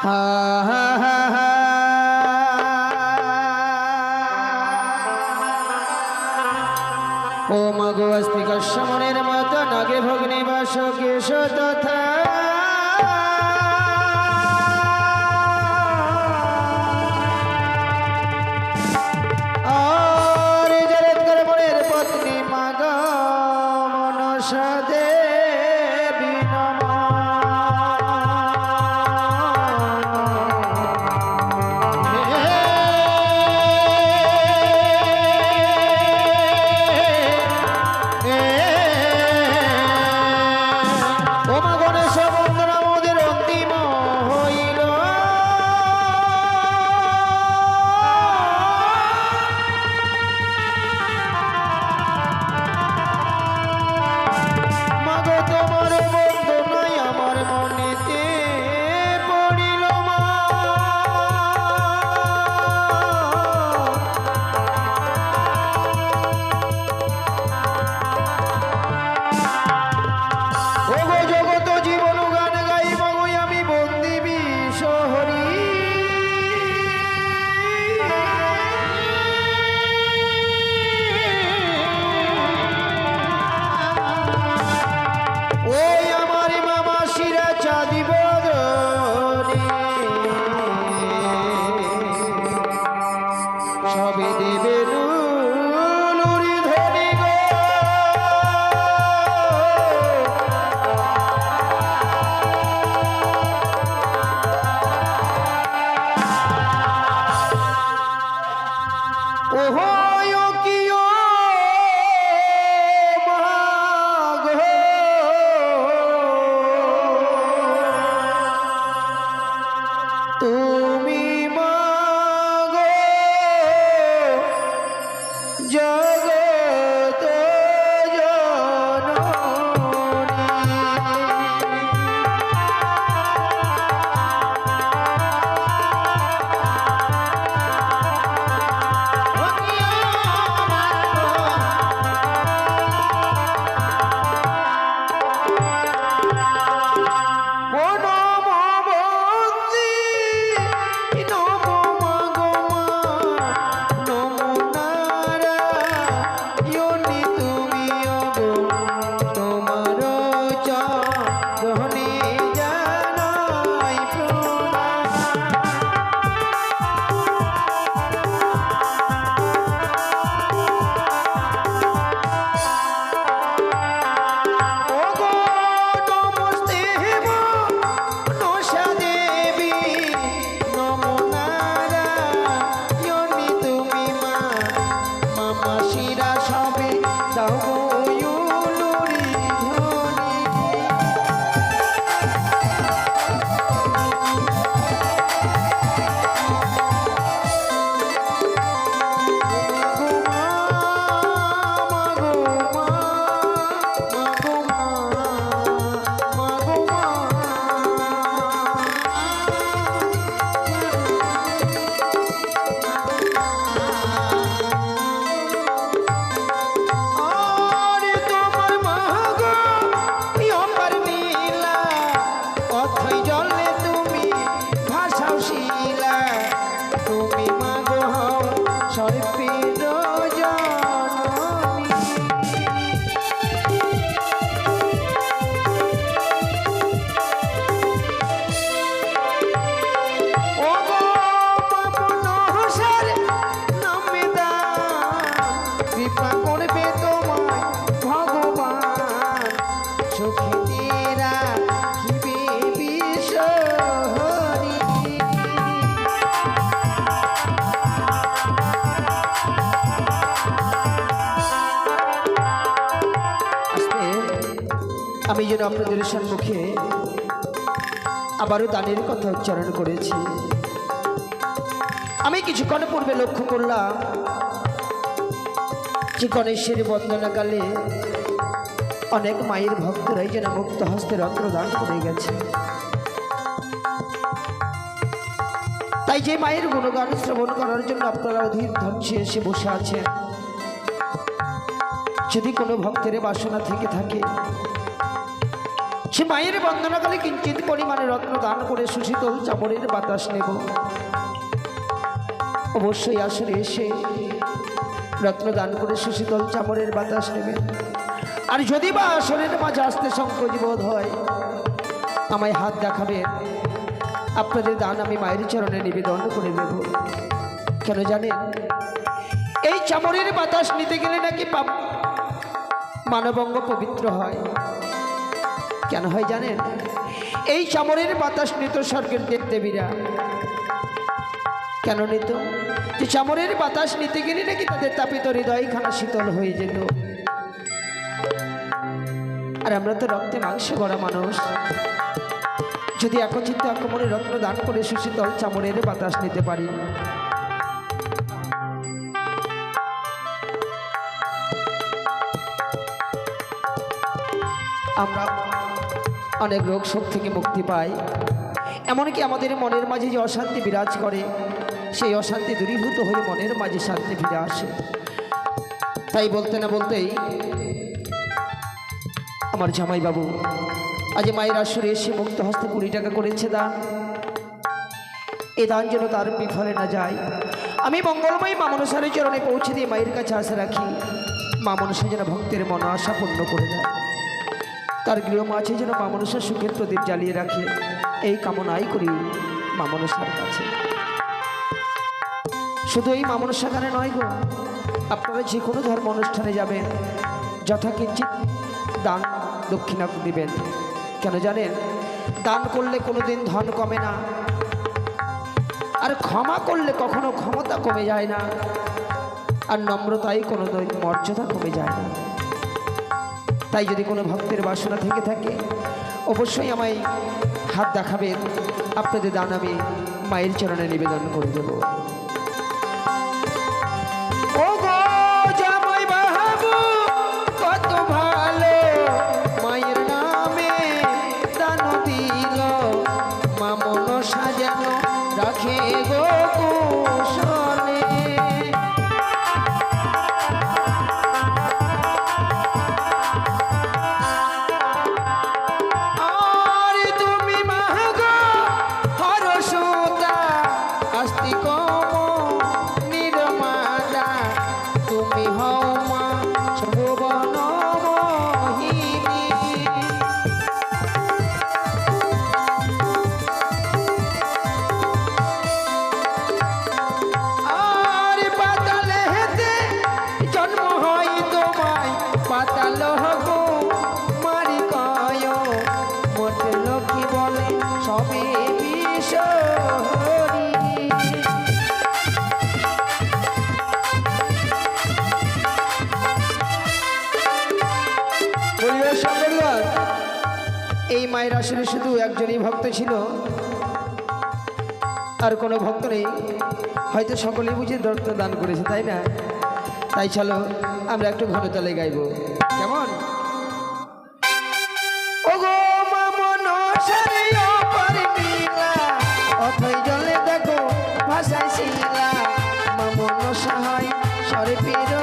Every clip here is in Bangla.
হা হা হা হা ও মাগো আস্তিকা সমনের মাতা নাগে ভগ্নি বাসকে তথা আর জরৎ করমনের পত্নী মাগো মনসা দেবী নমঃ। তুমি মাগো জগত আমি যেন আপনাদের সম্মুখে আবারও দানের কথা উচ্চারণ করেছি। আমি কিছুক্ষণ পূর্বে লক্ষ্য করলাম যে গণেশের বন্দনাকালে অনেক মায়ের ভক্তরাই যেন মুক্ত হস্তের অন্ত্রদান করে গেছে। তাই যে মায়ের গুণগান শ্রবণ করার জন্য আপনারা অধীর ধৈর্যে এসে বসে আছেন, যদি কোনো ভক্তের বাসনা থেকে থাকে সে মায়ের বন্দনাকালে কিঞ্চিত পরিমাণে রত্ন দান করে সুশীতল চামড়ের বাতাস নেব। অবশ্যই আসলে এসে রত্ন দান করে সুশীতল চামড়ের বাতাস নেবেন। আর যদি বা আসরের মাঝে আসতে সংকোচ বোধ হয় আমায় হাত দেখাবেন, আপনাদের দান আমি মায়ের চরণে নিবেদন করে দেব। কেন জানেন, এই চামড়ের বাতাস নিতে গেলে নাকি মানবঙ্গ পবিত্র হয়। কেন হয় জানেন, এই চামড়ের বাতাস নিত স্বর্গের দেবদেবীরা। কেন নিত? যে চামড়ের বাতাস নিতে গেলে নাকি তাদের তাপিত হৃদয়খানা শীতল হয়ে যেত। আর আমরা তো রক্তে মাংস গড়া মানুষ, যদি একচিত্ত একমনে রত্ন দান করে সুশীতল চামড়ের বাতাস নিতে পারি, আমরা অনেক রোগ শোক থেকে মুক্তি পাই। এমনকি আমাদের মনের মাঝে যে অশান্তি বিরাজ করে, সেই অশান্তি দূরীভূত হয়ে মনের মাঝে শান্তি ফিরে আসে। তাই বলতে না বলতেই আমার জামাইবাবু আজ মায়ের আসরে এসে মুক্ত হস্তে 20 টাকা করেছে দান। এ দান যেন তার বিফলে না যায়। আমি মঙ্গলময়ী মা মনসার চরণে পৌঁছে দিয়ে মায়ের কাছে আশা রাখি, মা মনসা যেন ভক্তের মন আশা পূর্ণ করে দেয়। তার গৃহ মাঝে যেন মা মনসার সুখের প্রদীপ জ্বালিয়ে রাখে, এই কামনাই করি মা মনসার কাছে। শুধু এই মা মনসা গানে নয় গো, আপনারা যে কোনো ধর্ম অনুষ্ঠানে যাবেন যথাকিঞ্চিত দান দক্ষিণা দিবেন। কেন জানেন, দান করলে কোনোদিন ধন কমে না, আর ক্ষমা করলে কখনো ক্ষমতা কমে যায় না, আর নম্রতাই কোনোদিন মর্যাদা কমে যায় না। তাই যদি কোনো ভক্তের বাসনা থেকে থাকে অবশ্যই আমায় হাত দেখাবেন, আপনাদের দান আমি মায়ের চরণে নিবেদন করে দেব। এই মায়ের আসলে শুধু একজনই ভক্ত ছিল, আর কোনো ভক্ত নেই। হয়তো সকলেই বুঝে দত্ত দান করেছে, তাই না? তাই চলো আমরা একটু ঘনতালে গাইব। কেমন? অথই জলে দেখো ভাষায় শিলা, মামন সহায় সরে পেরো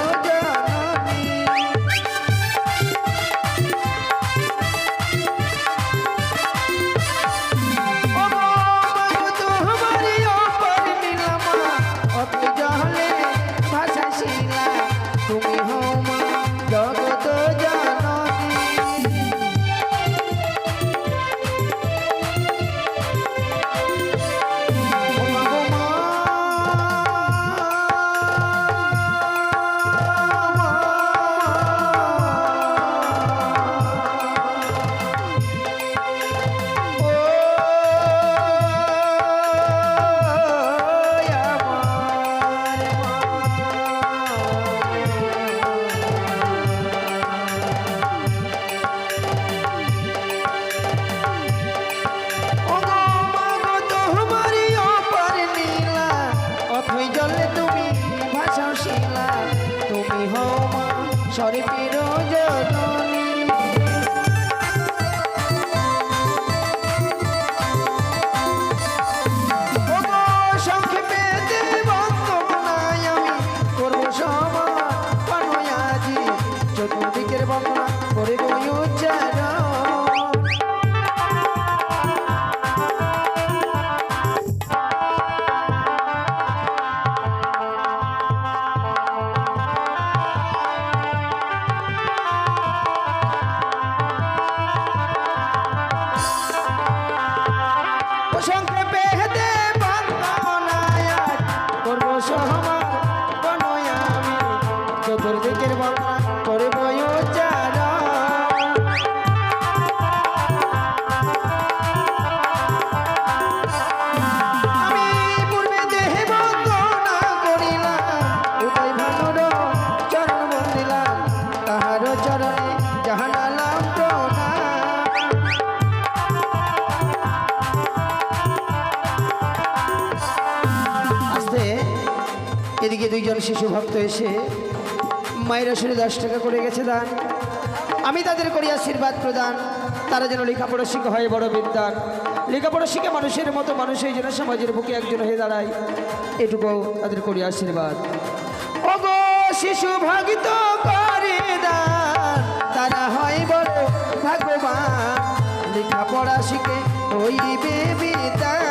সরে পেরো জননী। সংক্ষেপে বন্দনায় আমি করবো সমাজি, চতুর্দিকের বন্দনা করে বই উচ্চারণ। ও সংক্ষেপে হেতে বন্দনায় করব সহমার বনয় আমি চতুর্দিকের বন্দনা করব উচ্চারণ আমি পূর্বে দেহে বন্দনা করিলাম উদয় ভানুর চরণ বন্দিলাম তাহার চরণে জাহানালাম প্রণাম আস্তে এদিকে দুইজন শিশু ভক্ত এসে মায়ের আসলে 10 টাকা করে গেছে দান আমি তাদের করি আশীর্বাদ প্রদান তারা যেন লেখাপড়া শিখে হয় বড় বিদ্যান লেখাপড়া শিখে মানুষের মতো মানুষ এই যেন সমাজের বুকে একজন হয়ে দাঁড়ায় এটুকু তাদের করি আশীর্বাদ ওগো শিশু ভাগিত করে দান তারা হয় বড় ভাগ্যবান লেখাপড়া শিখে হইবে বিদ্যান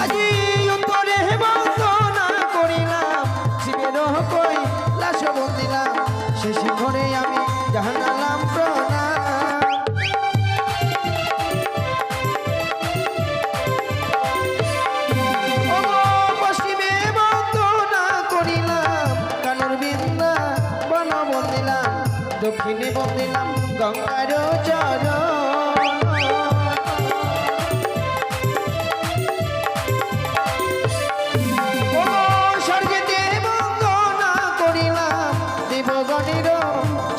আজি অন্তরে বন্দনা করিলাম শিবের কই লাশ বন্দিলাম সে শিখরে আমি জাহানালাম প্রণাম ওগো পশ্চিমে বন্দনা করিলাম কানুর বিন্দা বন বন্দিলাম দক্ষিণে বন্দিলাম গঙ্গার চরণ স্বর্গেতে বন্দনা করিলাম দেবগণের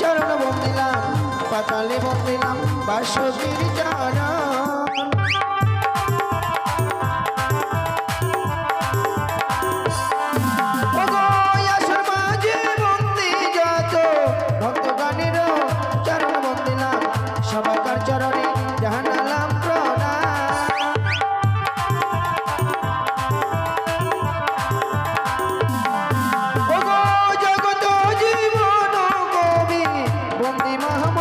চরণ বন্দিলাম পাতালে বন্দিলাম বাসবীর চরণ ওগো আসর মাঝে বন্দি যত ভক্তগণের চরণ বন্দিলাম সবাকার চরণে জাহানালাম প্রণাম ওগো জগত জীবন কবি বন্দি মহাম